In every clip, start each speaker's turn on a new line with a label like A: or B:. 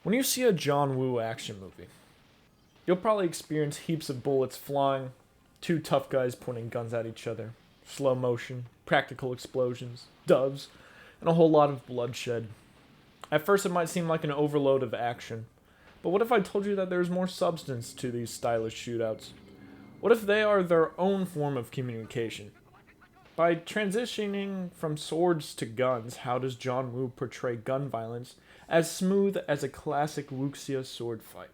A: When you see a John Woo action movie, you'll probably experience heaps of bullets flying, two tough guys pointing guns at each other, slow motion, practical explosions, doves, and a whole lot of bloodshed. At first, it might seem like an overload of action, but what if I told you that there's more substance to these stylish shootouts? What if they are their own form of communication? By transitioning from swords to guns, how does John Woo portray gun violence as smooth as a classic wuxia sword fight?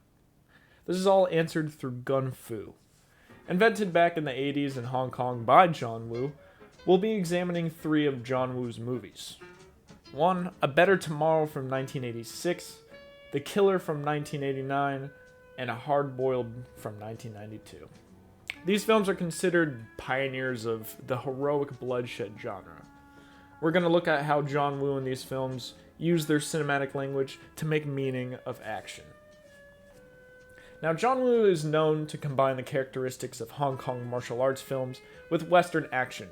A: This is all answered through Gun Fu. Invented back in the 80s in Hong Kong by John Woo, we'll be examining three of John Woo's movies. One, A Better Tomorrow from 1986, The Killer from 1989, and A Hard Boiled from 1992. These films are considered pioneers of the heroic bloodshed genre. We're going to look at how John Woo in these films used their cinematic language to make meaning of action. Now, John Woo is known to combine the characteristics of Hong Kong martial arts films with Western action.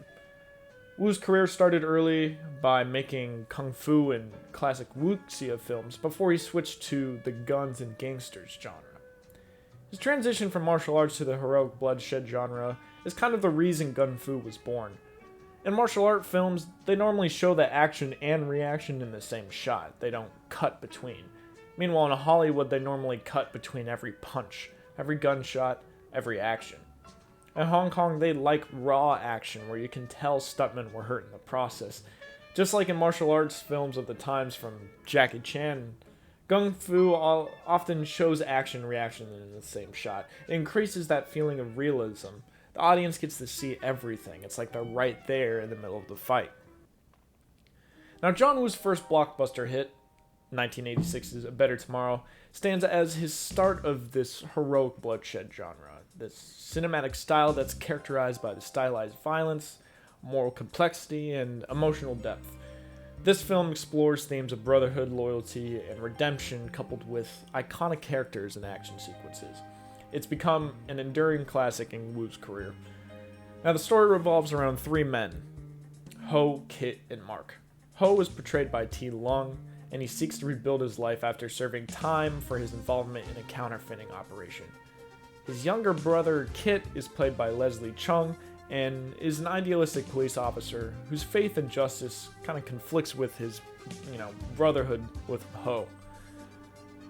A: Woo's career started early by making kung fu and classic wuxia films before he switched to the guns and gangsters genre. His transition from martial arts to the heroic bloodshed genre is kind of the reason Gun Fu was born. In martial art films, they normally show the action and reaction in the same shot. They don't cut between. Meanwhile, in Hollywood, they normally cut between every punch, every gunshot, every action. In Hong Kong, they like raw action where you can tell stuntmen were hurt in the process. Just like in martial arts films of the times from Jackie Chan, Gun Fu often shows action and reaction in the same shot. It increases that feeling of realism. The audience gets to see everything. It's like they're right there in the middle of the fight. Now, John Woo's first blockbuster hit, 1986's A Better Tomorrow, stands as his start of this heroic bloodshed genre. This cinematic style that's characterized by the stylized violence, moral complexity, and emotional depth. This film explores themes of brotherhood, loyalty, and redemption coupled with iconic characters and action sequences. It's become an enduring classic in Woo's career. Now, the story revolves around three men, Ho, Kit, and Mark. Ho is portrayed by T. Lung, and he seeks to rebuild his life after serving time for his involvement in a counterfeiting operation. His younger brother, Kit, is played by Leslie Chung, and is an idealistic police officer whose faith in justice kind of conflicts with his, brotherhood with Ho.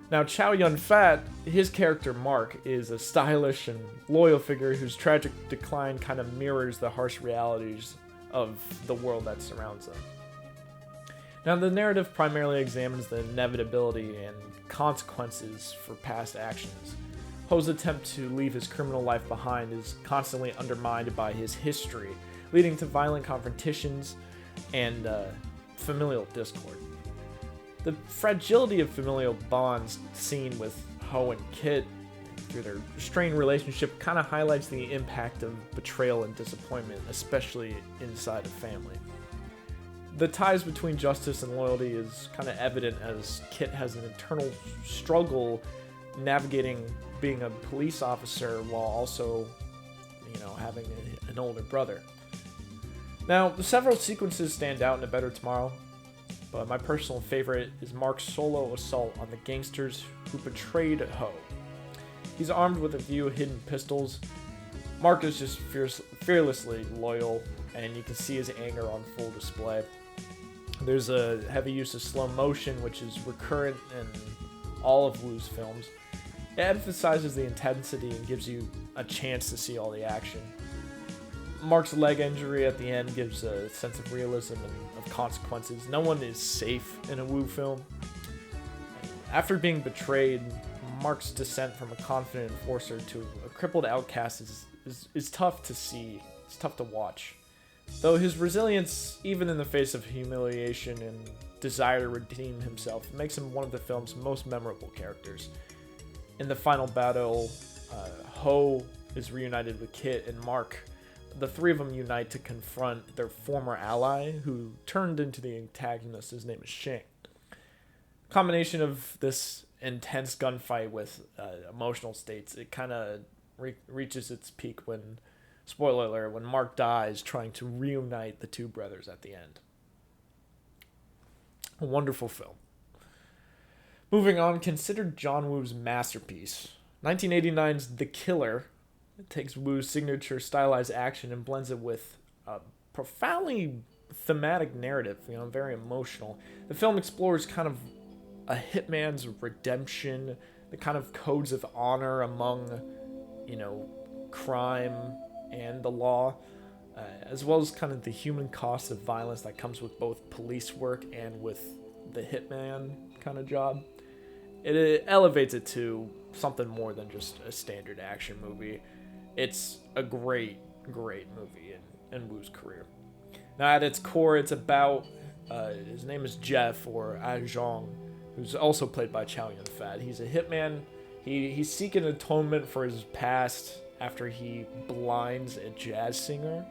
A: Now, Chow Yun-fat, his character Mark, is a stylish and loyal figure whose tragic decline kind of mirrors the harsh realities of the world that surrounds them. Now, the narrative primarily examines the inevitability and consequences for past actions. Ho's attempt to leave his criminal life behind is constantly undermined by his history, leading to violent confrontations and familial discord. The fragility of familial bonds seen with Ho and Kit through their strained relationship kind of highlights the impact of betrayal and disappointment, especially inside a family. The ties between justice and loyalty is kind of evident as Kit has an internal struggle navigating being a police officer while also, having an older brother. Now, several sequences stand out in A Better Tomorrow, but my personal favorite is Mark's solo assault on the gangsters who betrayed Ho. He's armed with a few hidden pistols. Mark is just fearlessly loyal, and you can see his anger on full display. There's a heavy use of slow motion, which is recurrent in all of Woo's films. It emphasizes the intensity and gives you a chance to see all the action. Mark's leg injury at the end gives a sense of realism and of consequences. No one is safe in a Woo film. After being betrayed, Mark's descent from a confident enforcer to a crippled outcast is tough to see. It's tough to watch. Though his resilience, even in the face of humiliation and desire to redeem himself, makes him one of the film's most memorable characters. In the final battle, Ho is reunited with Kit and Mark. The three of them unite to confront their former ally, who turned into the antagonist. His name is Shing. Combination of this intense gunfight with emotional states, it kind of reaches its peak when, spoiler alert, when Mark dies trying to reunite the two brothers at the end. A wonderful film. Moving on, considered John Woo's masterpiece. 1989's The Killer. It takes Woo's signature stylized action and blends it with a profoundly thematic narrative, very emotional. The film explores kind of a hitman's redemption, the kind of codes of honor among, crime and the law, as well as kind of the human cost of violence that comes with both police work and with the hitman kind of job. It elevates it to something more than just a standard action movie. It's a great, great movie in Woo's career. Now, at its core, it's about his name is Jeff, or Ah Zhong, who's also played by Chow Yun-fat. He's a hitman. He's seeking atonement for his past after he blinds a jazz singer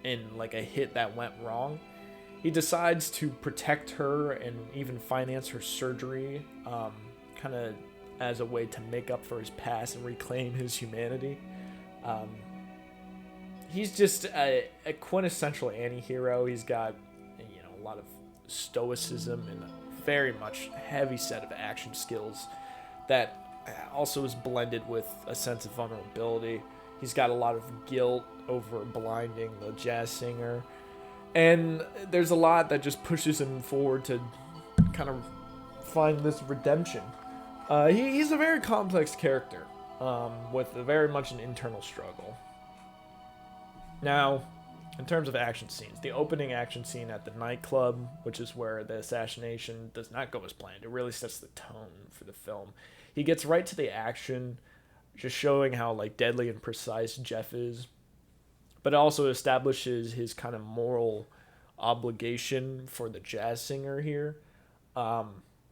A: in like a hit that went wrong. He decides to protect her and even finance her surgery, kind of as a way to make up for his past and reclaim his humanity. He's just a quintessential anti-hero. He's got a lot of stoicism and a very much heavy set of action skills that also is blended with a sense of vulnerability. He's got a lot of guilt over blinding the jazz singer. And there's a lot that just pushes him forward to kind of find this redemption. He's a very complex character with very much an internal struggle. Now, in terms of action scenes, the opening action scene at the nightclub, which is where the assassination does not go as planned, it really sets the tone for the film. He gets right to the action, just showing how deadly and precise Jeff is, but it also establishes his kind of moral obligation for the jazz singer here,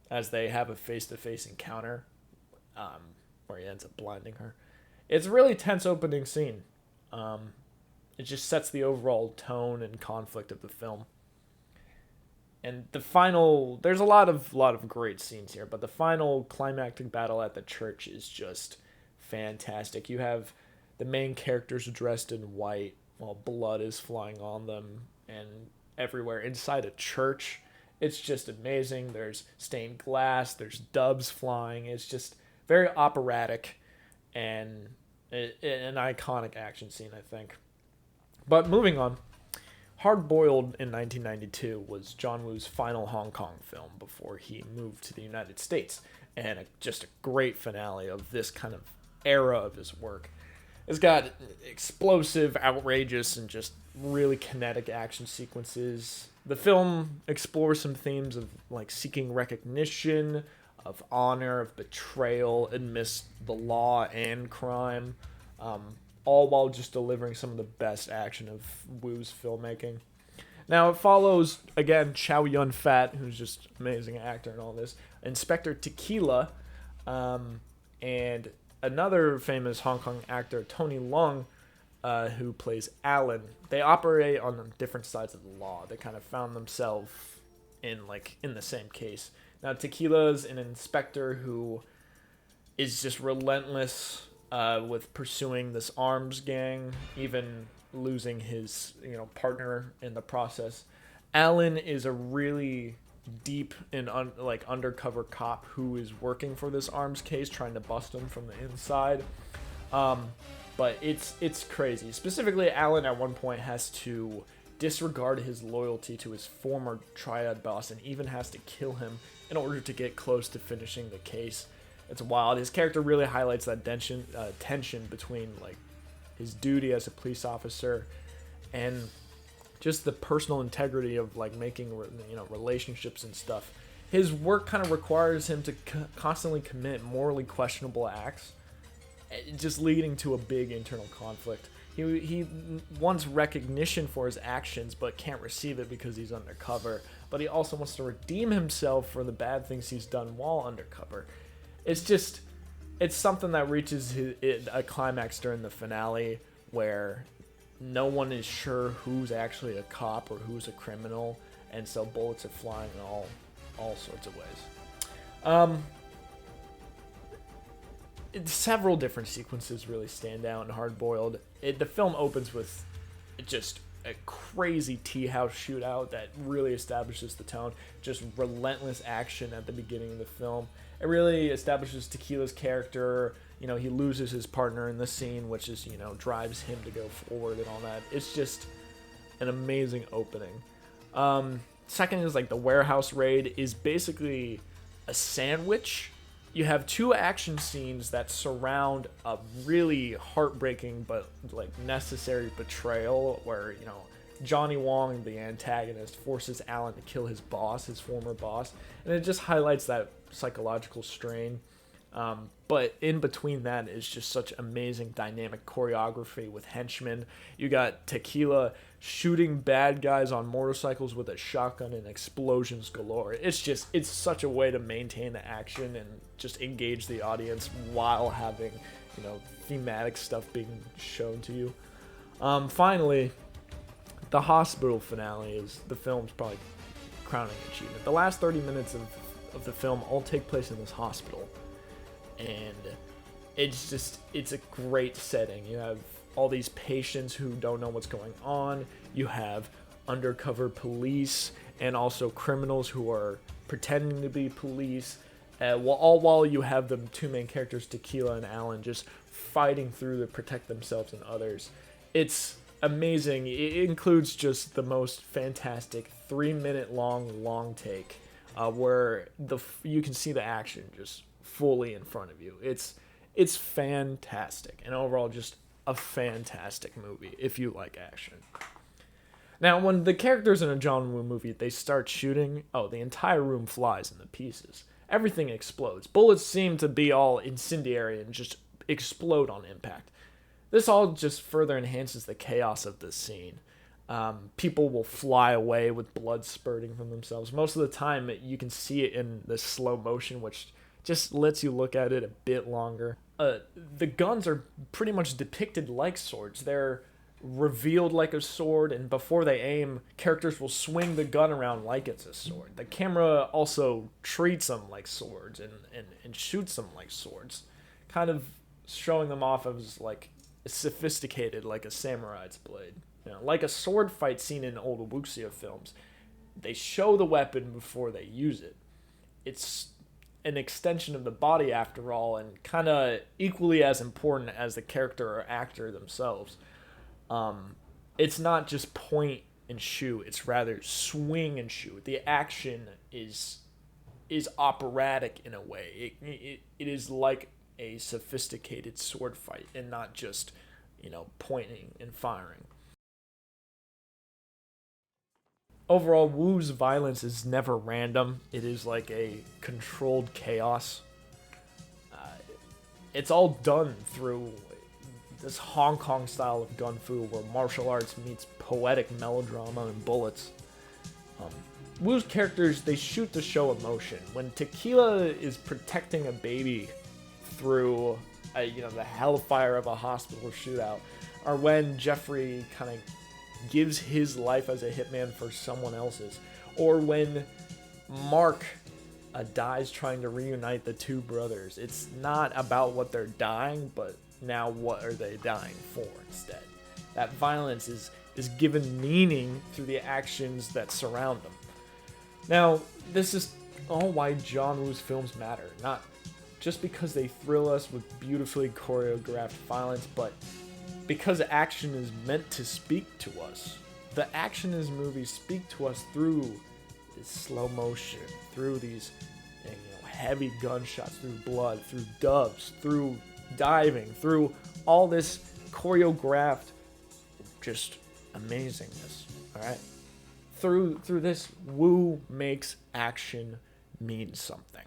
A: as they have a face-to-face encounter where he ends up blinding her. It's a really tense opening scene. It just sets the overall tone and conflict of the film. And the final, there's a lot of great scenes here, but the final climactic battle at the church is just fantastic. You have the main characters dressed in white while blood is flying on them and everywhere inside a church. It's just amazing. There's stained glass, there's doves flying. It's just very operatic and an iconic action scene, I think. But moving on, Hard Boiled in 1992 was John Woo's final Hong Kong film before he moved to the United States, and just a great finale of this kind of era of his work. It's got explosive, outrageous, and just really kinetic action sequences. The film explores some themes of seeking recognition, of honor, of betrayal amidst the law and crime, all while just delivering some of the best action of Woo's filmmaking. Now it follows, again, Chow Yun-fat, who's just an amazing actor in all this, Inspector Tequila, and another famous Hong Kong actor, Tony Leung, who plays Alan. They operate on different sides of the law. They kind of found themselves in the same case. Now Tequila's an inspector who is just relentless with pursuing this arms gang, even losing his partner in the process. Alan is a really deep and undercover cop who is working for this arms case, trying to bust him from the inside. But it's crazy. Specifically, Alan at one point has to disregard his loyalty to his former triad boss and even has to kill him in order to get close to finishing the case. It's wild. His character really highlights that tension between his duty as a police officer and just the personal integrity of making relationships and stuff. His work kind of requires him to constantly commit morally questionable acts, just leading to a big internal conflict. He wants recognition for his actions but can't receive it because he's undercover, but he also wants to redeem himself for the bad things he's done while undercover. It's something that reaches a climax during the finale where no one is sure who's actually a cop or who's a criminal, and so bullets are flying in all sorts of ways. Several different sequences really stand out in Hard Boiled. The film opens with just a crazy tea house shootout that really establishes the tone. Just relentless action at the beginning of the film. It really establishes Tequila's character. You know, he loses his partner in the scene, which is, you know, drives him to go forward and all that. It's just an amazing opening. Second is like the warehouse raid is basically a sandwich. You have two action scenes that surround a really heartbreaking but like necessary betrayal where, you know, Johnny Wong, the antagonist, forces Alan to kill his boss, his former boss, and it just highlights that psychological strain. But in between that is just such amazing dynamic choreography with henchmen. You got Tequila shooting bad guys on motorcycles with a shotgun and explosions galore. It's such a way to maintain the action and just engage the audience while having, you know, thematic stuff being shown to you. Finally, the hospital finale is the film's probably crowning achievement. The last 30 minutes of the film all take place in this hospital. And it's a great setting. You have all these patients who don't know what's going on. You have undercover police and also criminals who are pretending to be police. While you have the two main characters, Tequila and Alan, just fighting through to protect themselves and others. It's amazing. It includes just the most fantastic 3-minute long take where you can see the action just fully in front of you. It's fantastic, and overall just a fantastic movie if you like action. Now, when the characters in a John Woo movie, they start shooting, the entire room flies into pieces. Everything explodes. Bullets seem to be all incendiary and just explode on impact. This all just further enhances the chaos of this scene. People will fly away with blood spurting from themselves. Most of the time, you can see it in the slow motion, which just lets you look at it a bit longer. The guns are pretty much depicted like swords. They're revealed like a sword, and before they aim, characters will swing the gun around like it's a sword. The camera also treats them like swords and shoots them like swords, kind of showing them off as like sophisticated, like a samurai's blade. You know, like a sword fight scene in old wuxia films. They show the weapon before they use it. It's an extension of the body after all, and kind of equally as important as the character or actor themselves. It's not just point and shoot, it's rather swing and shoot. The action is operatic in a way. It is like a sophisticated sword fight and not just, you know, pointing and firing. Overall, Woo's violence is never random. It is like a controlled chaos. It's all done through this Hong Kong style of gun fu where martial arts meets poetic melodrama and bullets. Woo's characters, they shoot to show emotion. When Tequila is protecting a baby through the hellfire of a hospital shootout, or when Jeffrey kind of gives his life as a hitman for someone else's, or when Mark dies trying to reunite the two brothers. It's not about what they're dying, but now what are they dying for instead. That violence is given meaning through the actions that surround them. Now, this is all why John Woo's films matter, not just because they thrill us with beautifully choreographed violence, but because action is meant to speak to us. The action in his movies speak to us through this slow motion, through these heavy gunshots, through blood, through dubs, through diving, through all this choreographed just amazingness. Alright? Through this, Woo makes action mean something.